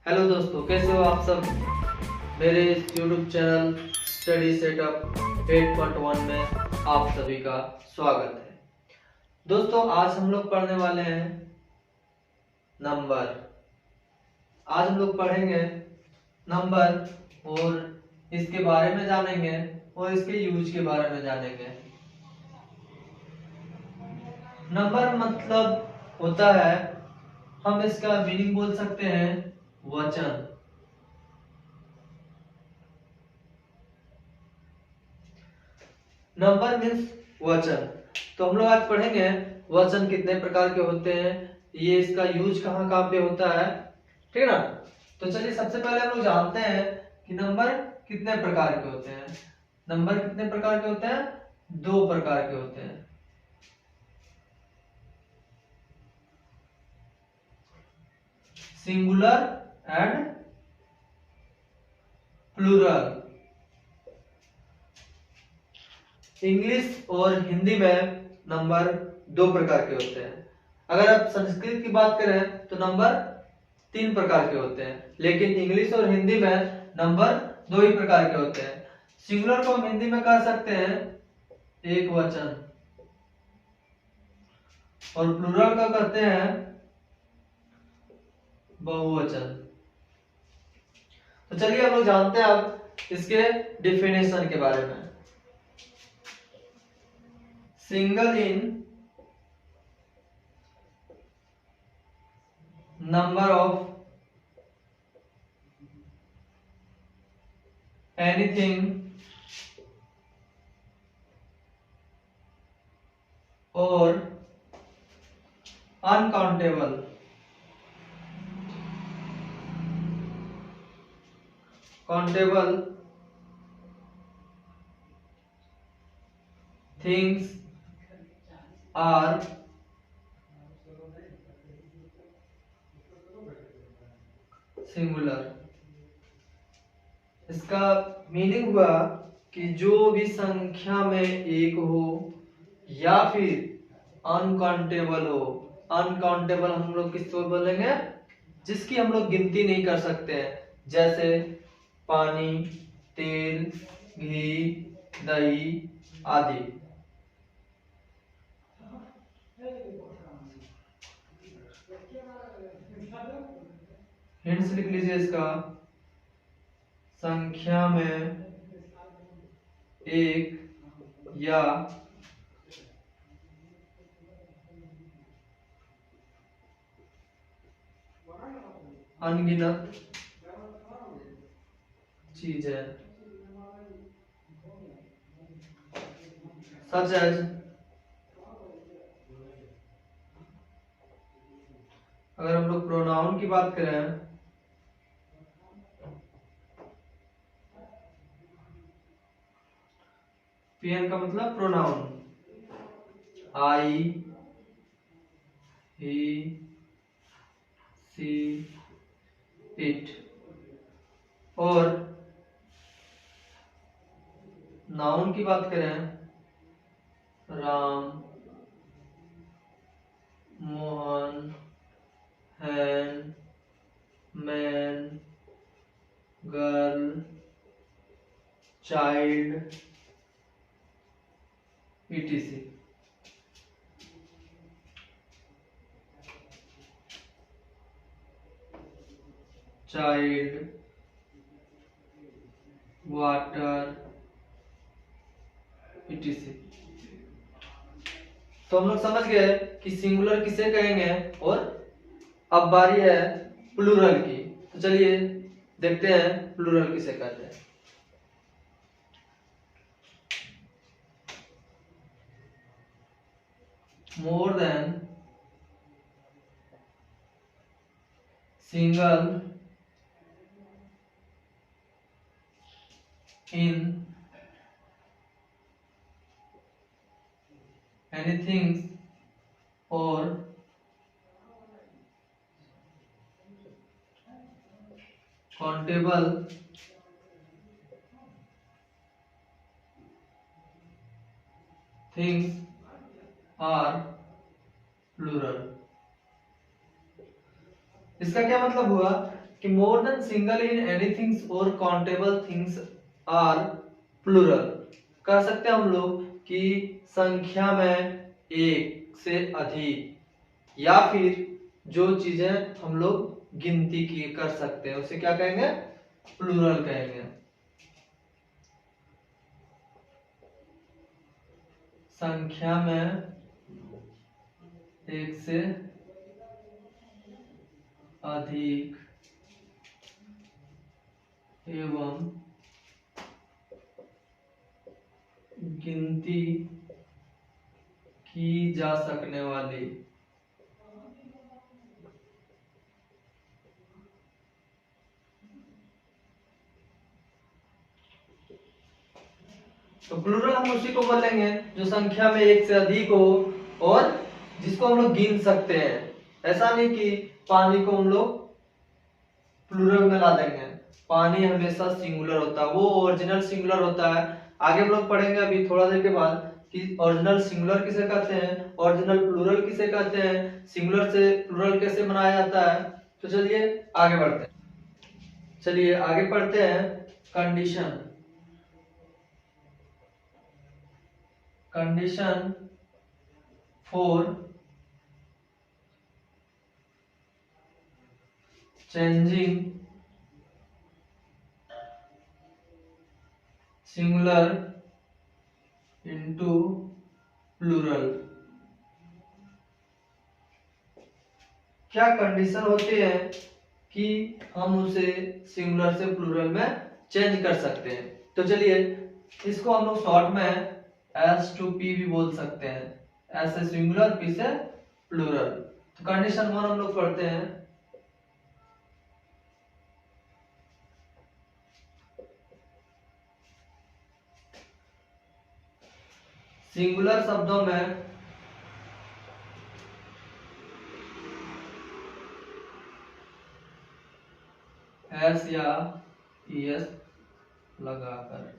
Hello दोस्तों, कैसे हो आप सब। मेरे इस यूट्यूब चैनल स्टडी सेटअप 8.1 में आप सभी का स्वागत है। दोस्तों, आज हम लोग पढ़ने वाले हैं नंबर। आज हम लोग पढ़ेंगे नंबर और इसके बारे में जानेंगे और इसके यूज के बारे में जानेंगे। नंबर मतलब होता है, हम इसका मीनिंग बोल सकते हैं वचन। नंबर मीन्स वचन। तो हम लोग आज पढ़ेंगे वचन कितने प्रकार के होते हैं, ये इसका यूज कहाँ कहाँ पे होता है, ठीक है ना। तो चलिए सबसे पहले हम लोग जानते हैं कि नंबर कितने प्रकार के होते हैं। नंबर कितने प्रकार के होते हैं? दो प्रकार के होते हैं। Singular and plural. इंग्लिश और हिंदी में नंबर दो प्रकार के होते हैं। अगर आप संस्कृत की बात करें तो नंबर तीन प्रकार के होते हैं, लेकिन इंग्लिश और हिंदी में नंबर दो ही प्रकार के होते हैं। सिंगुलर को हम हिंदी में कह सकते हैं एक वचन, और प्लूरल का कहते हैं बहुवचन। तो चलिए हम लोग जानते हैं अब इसके डिफिनेशन के बारे में। Single in number of anything or uncountable countable things are singular. इसका मीनिंग हुआ कि जो भी संख्या में एक हो या फिर अनकाउंटेबल हो। अनकाउंटेबल हम लोग किसको बोलेंगे? जिसकी हम लोग गिनती नहीं कर सकते हैं, जैसे पानी, तेल, घी, दही आदि। हिंट्स लिख लीजिए इसका। संख्या में एक या अनगिनत चीज है, सच एज अगर हम लोग प्रोनाउन की बात करें पीएन का मतलब pronoun. I, he, she, it. और नाउन की बात करें Ram, Mohan, hen, man, girl, child, etc। Child, water, etc। तो हम लोग समझ गए कि सिंगुलर किसे कहेंगे, और अब बारी है प्लूरल की। तो चलिए देखते हैं प्लूरल किसे कहते हैं। More than single in anything or countable things are plural। इसका क्या मतलब हुआ कि more than single in any things और काउंटेबल थिंग्स आर प्लूरल। कह सकते हैं हम लोग कि संख्या में एक से अधिक या फिर जो चीजें हम लोग गिनती की कर सकते हैं उसे क्या कहेंगे, प्लूरल कहेंगे। संख्या में एक से अधिक एवं गिनती की जा सकने वाली तो प्लूरल हम उसी को बोलेंगे जो संख्या में एक से अधिक हो और जिसको हम लोग गिन सकते हैं। ऐसा नहीं कि पानी को हम लोग प्लूरल में ला देंगे, पानी हमेशा सिंगुलर होता है, वो ओरिजिनल सिंगुलर होता है। आगे हम लोग पढ़ेंगे अभी थोड़ा देर के बाद कि ओरिजिनल सिंगुलर किसे कहते हैं, ओरिजिनल प्लूरल किसे कहते हैं, सिंगुलर से प्लूरल कैसे बनाया जाता है। तो चलिए आगे बढ़ते हैं, चलिए आगे पढ़ते हैं। Condition, condition for changing singular into plural. क्या कंडीशन होती है कि हम उसे सिंगुलर से प्लूरल में चेंज कर सकते हैं। तो चलिए इसको हम लोग शॉर्ट में S to P भी बोल सकते हैं, S से सिंगुलर, P से प्लूरल। तो कंडीशन 1 हम लोग पढ़ते हैं। सिंगुलर शब्दों में S या ES लगाकर।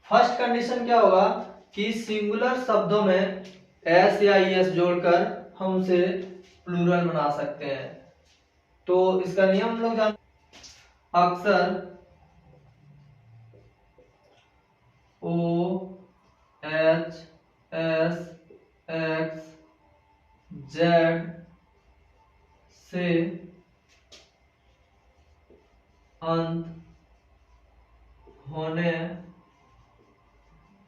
फर्स्ट कंडीशन क्या होगा कि सिंगुलर शब्दों में S या ES जोड़कर हम उसे प्लूरल बना सकते हैं। तो इसका नियम हम लोग जानते हैं, अक्सर O H S X Z से अंत होने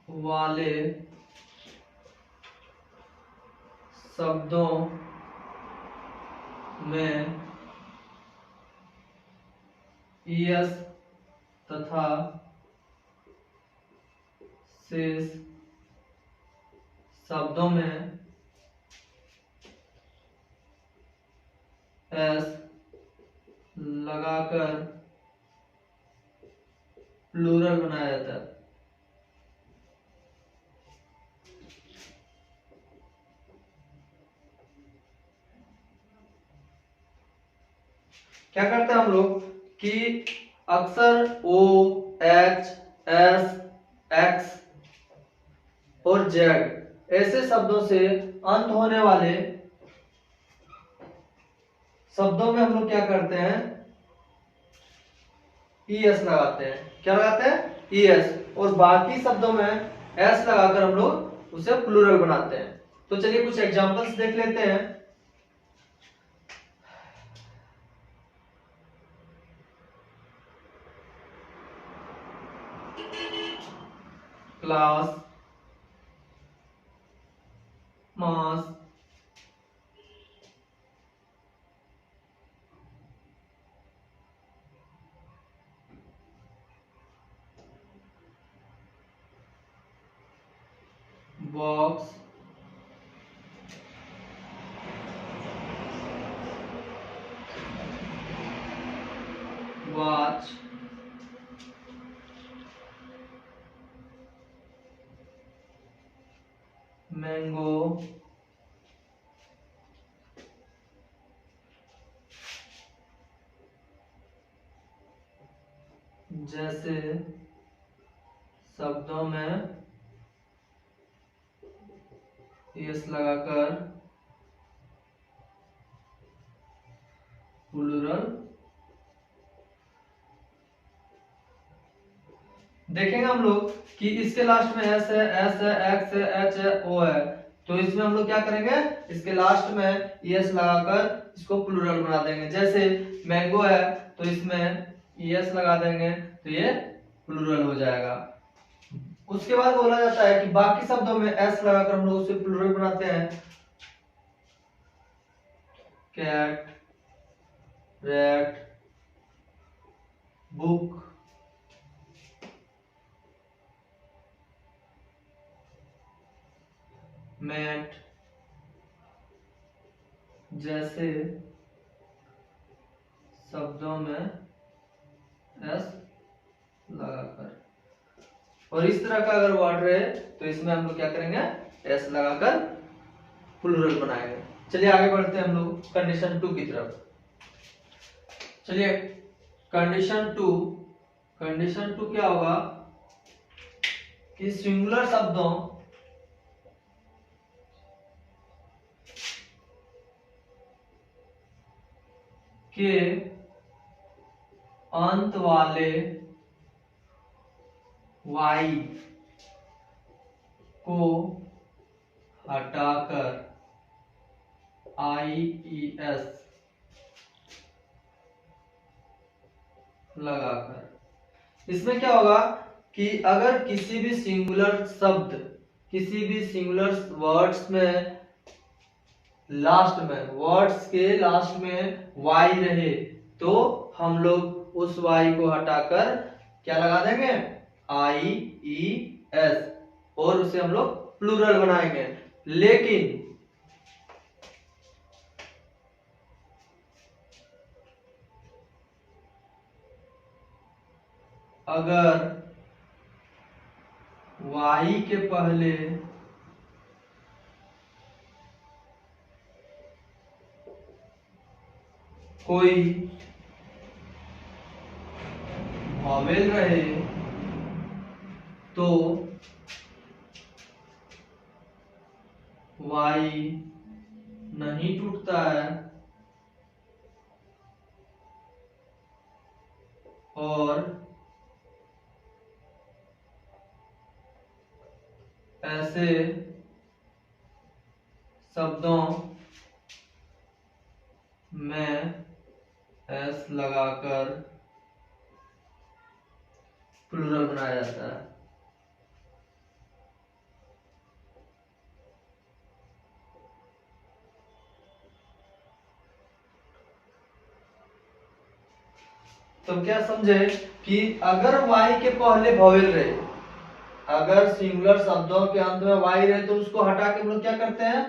वाले शब्दों में ES तथा शेष शब्दों में S लगाकर प्लूरल बनाया जाता है। क्या करते हैं हम लोग कि अक्सर O H S X और Z ऐसे शब्दों से अंत होने वाले शब्दों में हम लोग क्या करते हैं, ES लगाते हैं। क्या लगाते हैं, ES। और बाकी शब्दों में S लगाकर हम लोग उसे प्लूरल बनाते हैं। तो चलिए कुछ एग्जांपल्स देख लेते हैं। क्लास, मास, बॉक्स, वॉच, मैंगो, जैसे शब्दों में ES लगाकर प्लूरल देखेंगे हम लोग कि इसके लास्ट में एस है, एस है, एक्स है, एच है, ओ है, तो इसमें हम लोग क्या करेंगे, इसके लास्ट में एस लगाकर इसको प्लूरल बना देंगे। जैसे मैंगो है तो इसमें एस लगा देंगे तो ये प्लूरल हो जाएगा। उसके बाद बोला जाता है कि बाकी शब्दों में एस लगाकर हम लोग उसे प्लूरल बनाते हैं। कैट, रैट, बुक, मैट जैसे शब्दों में एस लगाकर, और इस तरह का अगर वर्ड रहे तो इसमें हम लोग क्या करेंगे, एस लगाकर प्लूरल बनाएंगे। चलिए आगे बढ़ते हैं हम लोग कंडीशन 2 की तरफ। चलिए कंडीशन 2 क्या होगा कि सिंगुलर शब्दों के अंत वाले वाई को हटाकर IES लगाकर। इसमें क्या होगा कि अगर किसी भी सिंगुलर शब्द, किसी भी सिंगुलर वर्ड्स में लास्ट में, वर्ड्स के लास्ट में वाई रहे तो हम लोग उस वाई को हटाकर क्या लगा देंगे, IES, और उसे हम लोग प्लूरल बनाएंगे। लेकिन अगर वाई के पहले कोई वॉवेल रहे तो वाई नहीं टूटता है और ऐसे शब्दों में एस लगाकर प्लूरल बनाया जाता है। तो क्या समझे कि अगर वाई के पहले वॉवेल रहे, अगर सिंगुलर शब्दों के अंत में वाई रहे तो उसको हटा के हम लोग क्या करते हैं,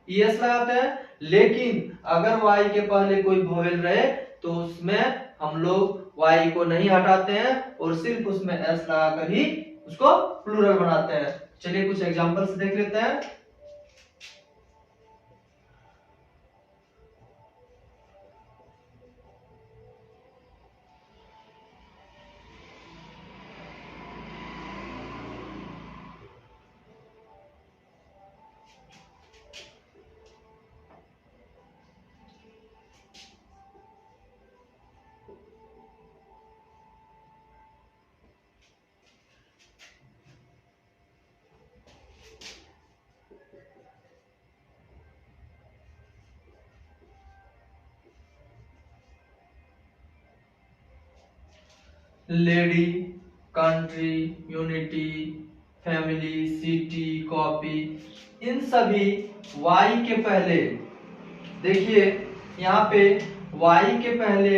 ईएस लगाते हैं। लेकिन अगर वाई के पहले कोई वॉवेल रहे तो उसमें हम लोग वाई को नहीं हटाते हैं और सिर्फ उसमें एस लगाकर ही उसको प्लूरल बनाते हैं। चलिए कुछ एग्जांपल्स देख लेते हैं। Lady, country, unity, family, city, copy, इन सभी वाई के पहले, देखिए यहाँ पे वाई के पहले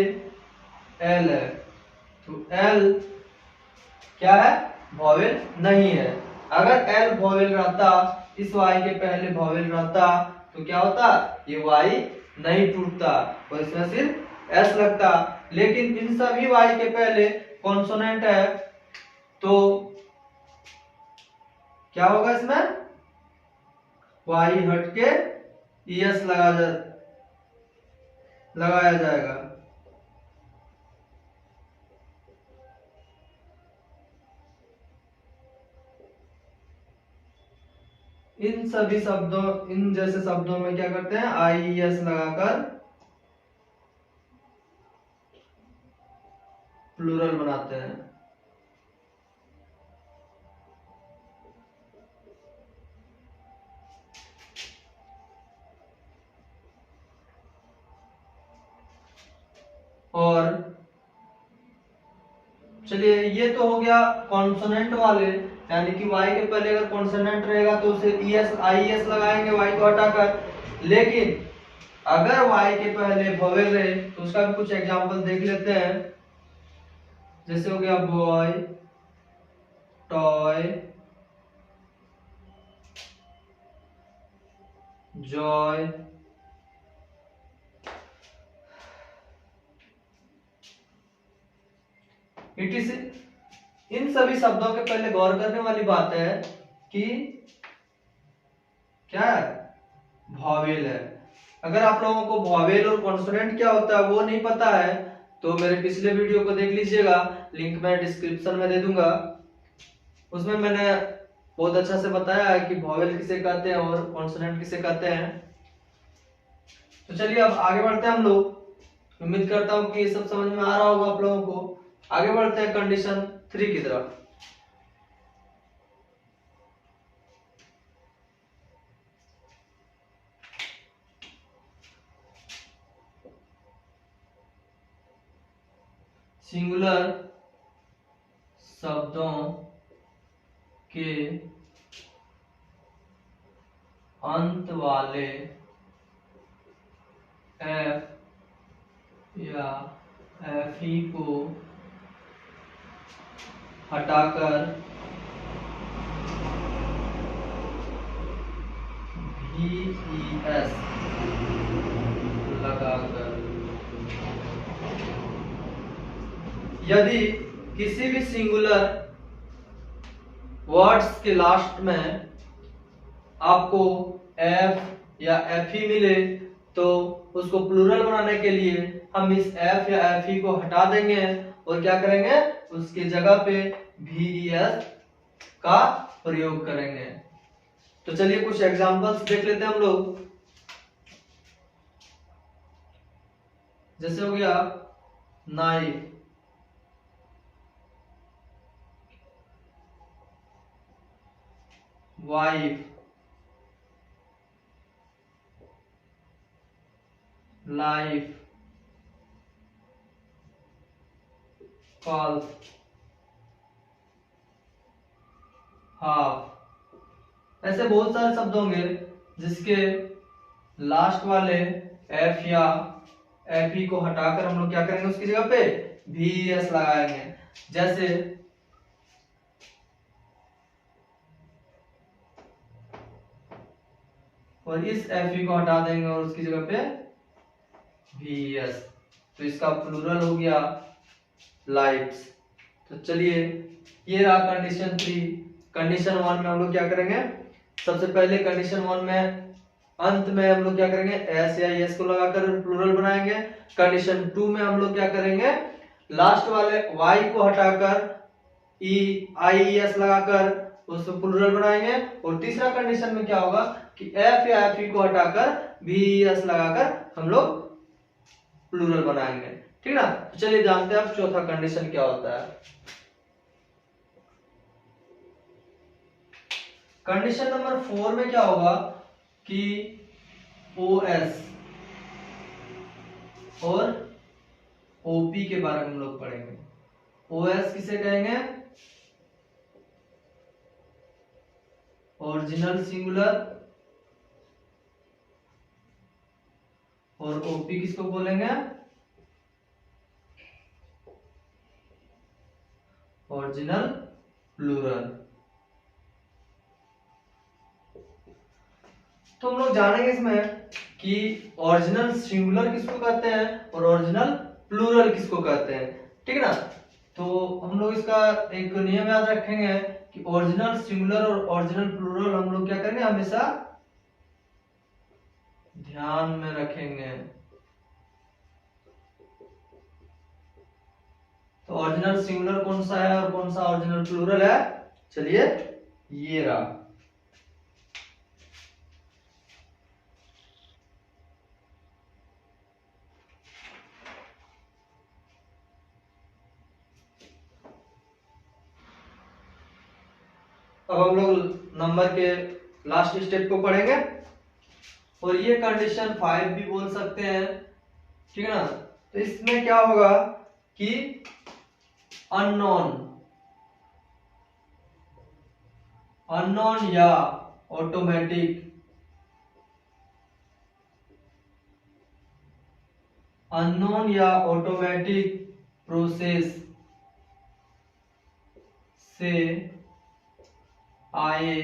एल है तो एल क्या है, वॉवेल नहीं है। अगर एल वॉवेल रहता, इस वाई के पहले वॉवेल रहता तो क्या होता, ये वाई नहीं टूटता और इसमें सिर्फ एस लगता। लेकिन इन सभी वाई के पहले कॉन्सोनेंट है तो क्या होगा, इसमें वाई हट के ईएस लगाया जाएगा। इन सभी शब्दों, इन जैसे शब्दों में क्या करते हैं, IES लगाकर प्लूरल बनाते हैं। और चलिए ये तो हो गया कॉन्सोनेंट वाले, यानी कि y के पहले अगर कॉन्सोनेंट रहेगा तो उसे es लगाएंगे y को हटाकर। लेकिन अगर y के पहले वोवेल रहे तो उसका भी कुछ एग्जांपल देख लेते हैं। जैसे हो गया बॉय, टॉय, जॉय, इट। इन सभी शब्दों के पहले गौर करने वाली बात है कि क्या वॉवेल है। अगर आप लोगों को वॉवेल और कॉन्सोनेंट क्या होता है वो नहीं पता है तो मेरे पिछले वीडियो को देख लीजिएगा, लिंक मैं डिस्क्रिप्शन में दे दूंगा। उसमें मैंने बहुत अच्छा से बताया है कि वॉवेल किसे कहते हैं और कॉन्सोनेंट किसे कहते हैं। तो चलिए अब आगे बढ़ते हैं हम लोग। उम्मीद करता हूँ कि ये सब समझ में आ रहा होगा आप लोगों को। आगे बढ़ते हैं कंडीशन 3 की तरफ। सिंगुलर शब्दों के अंत वाले एफ या एफई को हटाकर VES लगाकर यदि किसी भी सिंगुलर वर्ड्स के लास्ट में आपको एफ या एफ ही मिले तो उसको प्लूरल बनाने के लिए हम इस एफ या एफ ही को हटा देंगे और क्या करेंगे, उसकी जगह पे VES का प्रयोग करेंगे। तो चलिए कुछ एग्जांपल्स देख लेते हैं हम लोग। जैसे हो गया knife, wife, life, call, half. ऐसे बहुत सारे शब्द होंगे जिसके लास्ट वाले एफ या एफ ई को हटाकर हम लोग क्या करेंगे, उसकी जगह पे VES लगाएंगे। जैसे और इस एफ ई को हटा देंगे और उसकी जगह पे VES, तो इसका प्लूरल हो गया लाइफ्स। तो चलिए ये रहा कंडीशन 3। कंडीशन 1 में हम लोग क्या करेंगे, सबसे पहले कंडीशन 1 में अंत में हम लोग क्या करेंगे, एस या एस को लगाकर प्लूरल बनाएंगे। कंडीशन 2 में हम लोग क्या करेंगे, लास्ट वाले y को हटाकर IES लगाकर उसको प्लूरल बनाएंगे। और तीसरा कंडीशन में क्या होगा कि एफ या एफ ई को हटाकर VES लगाकर हम लोग प्लूरल बनाएंगे। ठीक ना। तो चलिए जानते हैं अब चौथा कंडीशन क्या होता है। कंडीशन नंबर 4 में क्या होगा कि OS और OP के बारे में हम लोग पढ़ेंगे। OS किसे कहेंगे, ओरिजिनल सिंगुलर, और OP किसको बोलेंगे, ओरिजिनल प्लूरल। तो हम लोग जानेंगे इसमें कि ओरिजिनल सिंगुलर किसको कहते हैं और ओरिजिनल प्लूरल किसको कहते हैं। ठीक है ना। तो हम लोग इसका एक नियम याद रखेंगे कि ओरिजिनल सिंगुलर और ओरिजिनल प्लूरल हम लोग क्या करेंगे, हमेशा ध्यान में रखेंगे। तो ओरिजिनल सिंगुलर कौन सा है और कौन सा ओरिजिनल प्लूरल है, चलिए ये रहा। अब हम लोग नंबर के लास्ट स्टेप को पढ़ेंगे और ये कंडीशन 5 भी बोल सकते हैं। ठीक है ना। तो इसमें क्या होगा कि अननोन या ऑटोमेटिक, अननोन या ऑटोमेटिक प्रोसेस से आए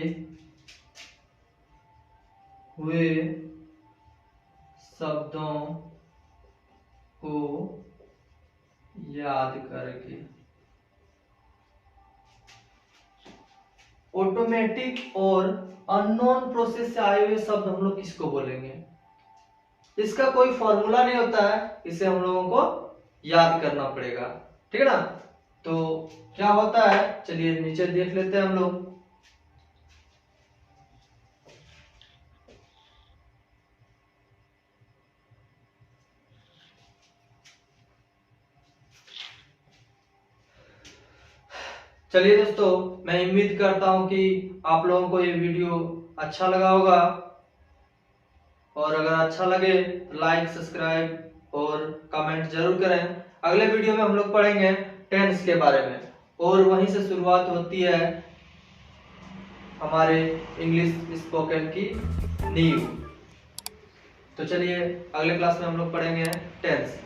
हुए शब्दों को याद करके। ऑटोमेटिक और अननोन प्रोसेस से आए हुए शब्द हम लोग किसको बोलेंगे? इसका कोई फॉर्मूला नहीं होता है, इसे हम लोगों को याद करना पड़ेगा, ठीक है ना। तो क्या होता है, चलिए नीचे देख लेते हैं हम लोग। चलिए दोस्तों, मैं उम्मीद करता हूं कि आप लोगों को ये वीडियो अच्छा लगा होगा, और अगर अच्छा लगे तो लाइक, सब्सक्राइब और कमेंट जरूर करें। अगले वीडियो में हम लोग पढ़ेंगे टेंस के बारे में, और वहीं से शुरुआत होती है हमारे इंग्लिश स्पोकन की नींव। तो चलिए अगले क्लास में हम लोग पढ़ेंगे टेंस।